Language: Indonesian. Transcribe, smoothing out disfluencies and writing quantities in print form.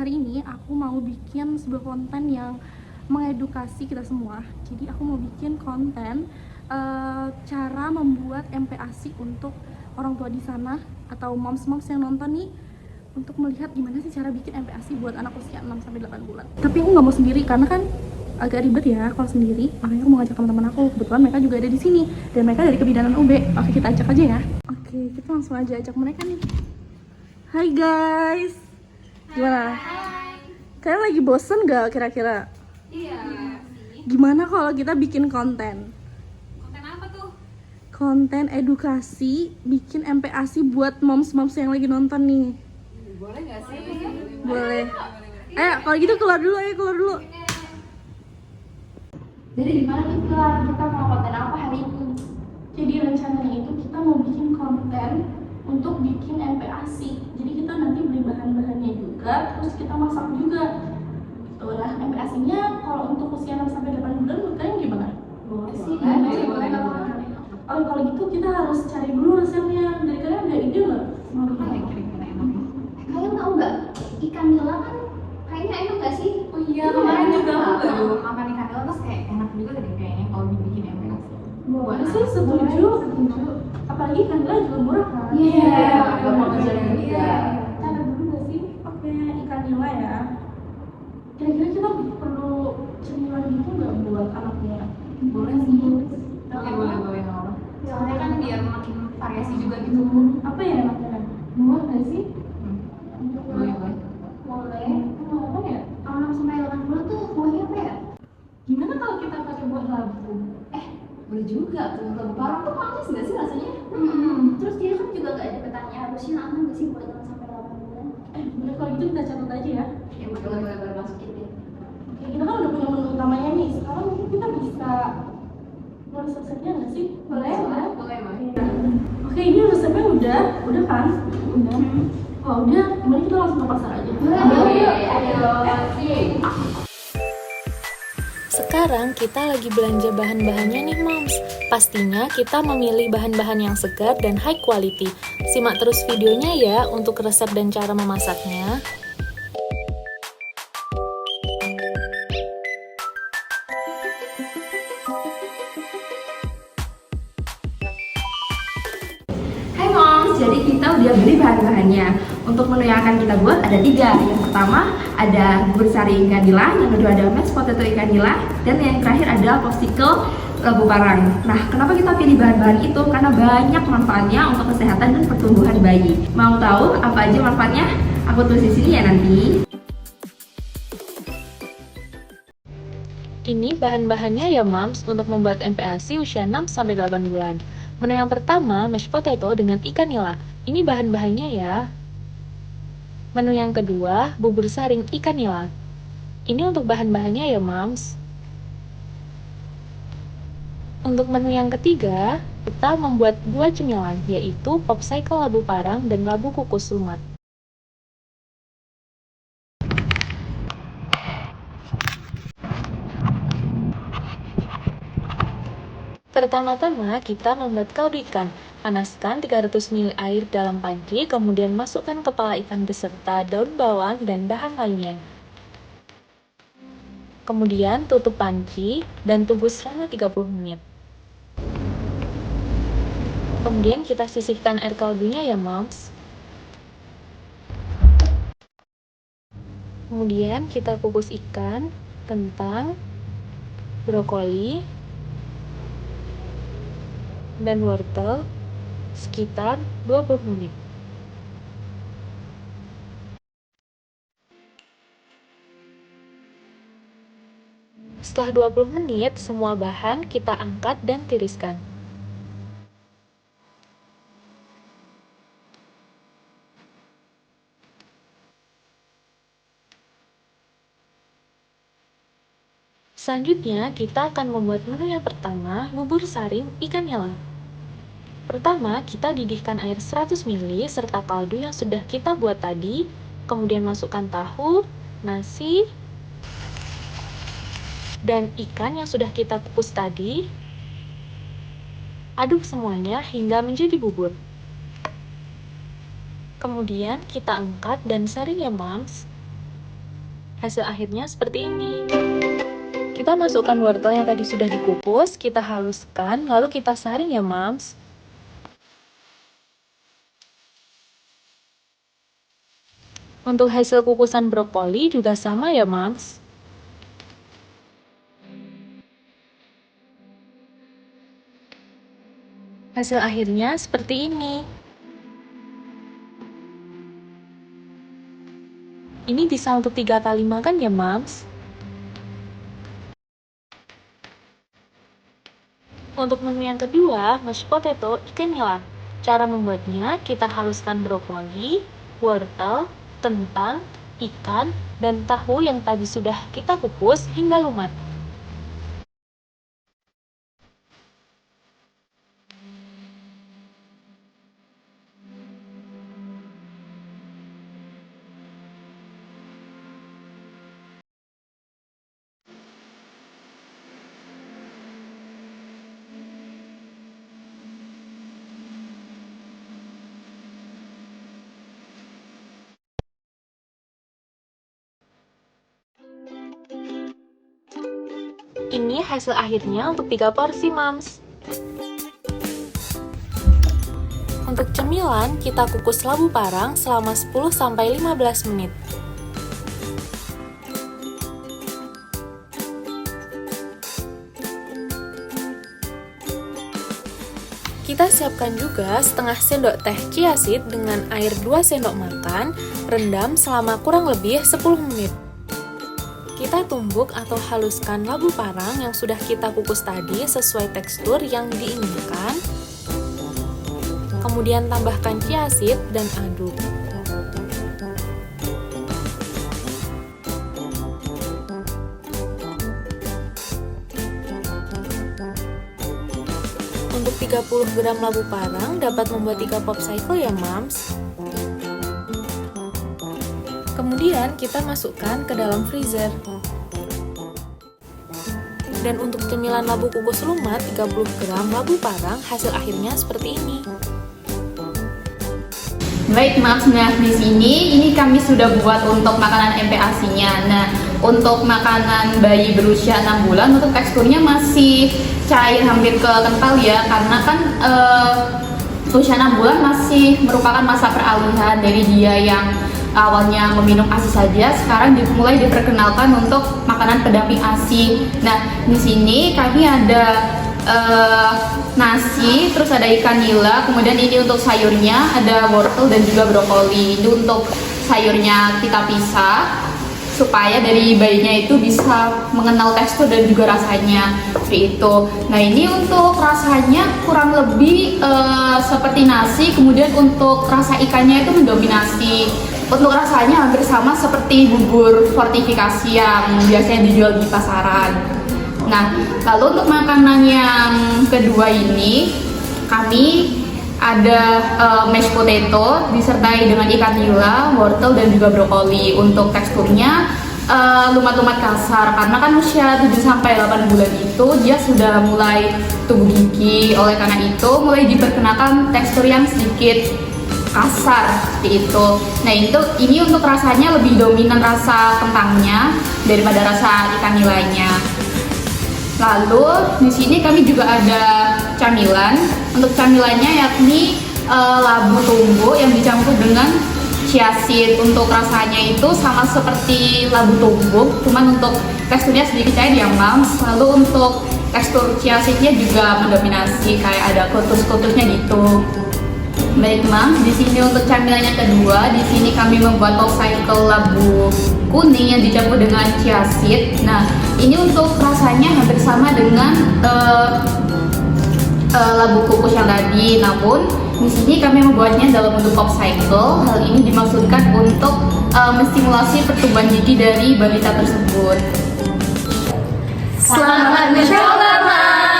hari ini aku mau bikin sebuah konten yang mengedukasi kita semua. Jadi aku mau bikin konten cara membuat MPASI untuk orang tua di sana atau moms-moms yang nonton nih, untuk melihat gimana sih cara bikin MPASI buat anak usia 6-8 bulan. Tapi aku nggak mau sendiri karena kan agak ribet ya kalau sendiri, makanya aku mau ngajak teman-teman aku. Kebetulan mereka juga ada di sini dan mereka dari kebidanan UB. Oke, kita ajak aja ya. Oke, kita langsung aja ajak mereka nih. Hai guys, gimana? Hai. Kalian lagi bosen gak kira-kira? Iya. Gimana kalau kita bikin konten? Konten apa tuh? Konten edukasi, bikin MPASI buat moms-moms yang lagi nonton nih. Boleh nggak sih? Boleh. Kalau gitu keluar dulu, keluar dulu. Jadi gimana nih kita mau konten apa hari ini? Jadi rencananya itu kita mau bikin konten untuk bikin MPASI. Jadi kita nanti beli bahan-bahannya juga, terus kita masak juga. Gitu. Nah, MPASI-nya kalau untuk usia 6-8 bulan menurut kalian gimana? Boleh sih. Boleh. Kalau gitu kita harus cari dulu resepnya. Dari kalian ada ide nggak? Apa yang kira-kira enak? Kalian tahu nggak ikan nila kan kayaknya enak nggak sih? Oh iya, kemarin juga aku baru baru makan ikan nila terus kayak enak juga deh kayaknya kalau dibikin MPASI. boleh sih, setuju. Apalagi ikan nila juga murah kan? Iya, Gak mau jalan juga. Kita ada dulu nggak sih? Oke, ikan nila ya. Kira-kira kita perlu cemilan gitu nggak buat anaknya? Boleh sih. Oke, Boleh nggak apa? Soalnya kan biar makin variasi juga gitu. Apa ya enaknya? Buah nggak sih? Boleh. Boleh. Mau apa ya? 6-8 bulan tuh buahnya apa ya? Gimana kalau kita pakai buah labu? Boleh juga tuh. Labu parang tuh manis nggak sih rasanya? Terus dia kan juga gak ada petanya, harusnya aman gak sih buat 6-8 bulan? Bener, kalau gitu kita catat aja ya. Ya boleh masukin deh. Oke, kita kan udah punya menu utamanya nih. Sekarang mungkin kita bisa nulis resepnya nggak sih? Boleh. Boleh. Oke, ini resepnya udah kan? Udah. Oh, udah. Gimana kita langsung ke pasar aja? Ayo. Sekarang kita lagi belanja bahan-bahannya nih moms. Pastinya kita memilih bahan-bahan yang segar dan high quality. Simak terus videonya ya untuk resep dan cara memasaknya. Hai moms, jadi kita udah beli bahan-bahannya. Untuk menu yang akan kita buat ada 3. Yang pertama ada bubur sari ikan nila, yang kedua ada mashed potato ikan nila, dan yang terakhir ada popsicle labu parang. Nah, kenapa kita pilih bahan-bahan itu? Karena banyak manfaatnya untuk kesehatan dan pertumbuhan bayi. Mau tahu apa aja manfaatnya? Aku tulis di sini ya nanti. Ini bahan-bahannya ya moms untuk membuat MPASI usia 6-8 bulan. Menu yang pertama, mashed potato dengan ikan nila. Ini bahan-bahannya ya. Menu yang kedua, bubur saring ikan nila. Ini untuk bahan-bahannya ya moms. Untuk menu yang ketiga, kita membuat 2 cemilan, yaitu popsicle labu parang dan labu kukus lumat. Pertama-tama, kita membuat kaldu ikan. Panaskan 300 ml air dalam panci, kemudian masukkan kepala ikan beserta daun bawang dan bahan lainnya. Kemudian tutup panci dan tunggu selama 30 menit. Kemudian kita sisihkan air kaldunya ya moms. Kemudian kita kukus ikan, kentang, brokoli, dan wortel sekitar 20 menit. Setelah 20 menit, semua bahan kita angkat dan tiriskan. Selanjutnya, kita akan membuat menu yang pertama, bubur saring ikan nila. Pertama, kita didihkan air 100 ml serta kaldu yang sudah kita buat tadi, kemudian masukkan tahu, nasi, dan ikan yang sudah kita kukus tadi. Aduk semuanya hingga menjadi bubur. Kemudian kita angkat dan saring ya moms. Hasil akhirnya seperti ini. Kita masukkan wortel yang tadi sudah dikukus, kita haluskan, lalu kita saring ya Mams. Untuk hasil kukusan brokoli juga sama ya Mams. Hasil akhirnya seperti ini. Ini bisa untuk 3 kali makan ya Mams. Untuk menu yang kedua, mashed potato ikan nila. Cara membuatnya, kita haluskan brokoli, wortel, kentang, ikan, dan tahu yang tadi sudah kita kukus hingga lumat. Ini hasil akhirnya untuk 3 porsi, Mams. Untuk cemilan, kita kukus labu parang selama 10-15 menit. Kita siapkan juga setengah sendok teh chia seed dengan air 2 sendok makan, rendam selama kurang lebih 10 menit. Kita tumbuk atau haluskan labu parang yang sudah kita kukus tadi sesuai tekstur yang diinginkan. Kemudian tambahkan chia seed dan aduk. Untuk 30 gram labu parang dapat membuat 3 popsicle ya Mams. Kemudian kita masukkan ke dalam freezer. Dan untuk cemilan labu kukus lumat 30 gram labu parang, hasil akhirnya seperti ini. Baik Mams, nah di sini ini kami sudah buat untuk makanan MPASI-nya. Nah, untuk makanan bayi berusia 6 bulan untuk teksturnya masih cair hampir ke kental ya, karena kan usia 6 bulan masih merupakan masa peralihan dari dia yang awalnya meminum ASI saja, sekarang mulai diperkenalkan untuk makanan pendamping ASI. Nah, di sini kami ada nasi, terus ada ikan nila, kemudian ini untuk sayurnya ada wortel dan juga brokoli. Ini untuk sayurnya kita pisah supaya dari bayinya itu bisa mengenal tekstur dan juga rasanya seperti itu. Nah, ini untuk rasanya kurang lebih seperti nasi, kemudian untuk rasa ikannya itu mendominasi. Untuk rasanya hampir sama seperti bubur fortifikasi yang biasanya dijual di pasaran. Nah, lalu untuk makanan yang kedua ini kami ada mashed potato disertai dengan ikan nila, wortel dan juga brokoli. Untuk teksturnya lumat-lumat kasar karena kan usia 7-8 bulan itu dia sudah mulai tumbuh gigi. Oleh karena itu mulai diperkenalkan tekstur yang sedikit kasar seperti itu. Nah, ini untuk rasanya lebih dominan rasa kentangnya daripada rasa ikan nilainya. Lalu di sini kami juga ada camilan. Untuk camilannya yakni labu tumbuh yang dicampur dengan chia seed. Untuk rasanya itu sama seperti labu tumbuh, cuman untuk teksturnya sedikit cair ya Mams. Lalu untuk tekstur chia seednya juga mendominasi, kayak ada kutus-kutusnya gitu. Baik Mams, di sini untuk camilan yang kedua, di sini kami membuat popsicle labu kuning yang dicampur dengan chia seed. Nah, ini untuk rasanya hampir sama dengan labu kukus yang tadi, namun di sini kami membuatnya dalam bentuk popsicle. Hal ini dimaksudkan untuk menstimulasi pertumbuhan gigi dari balita tersebut. Selamat mencoba, Mas.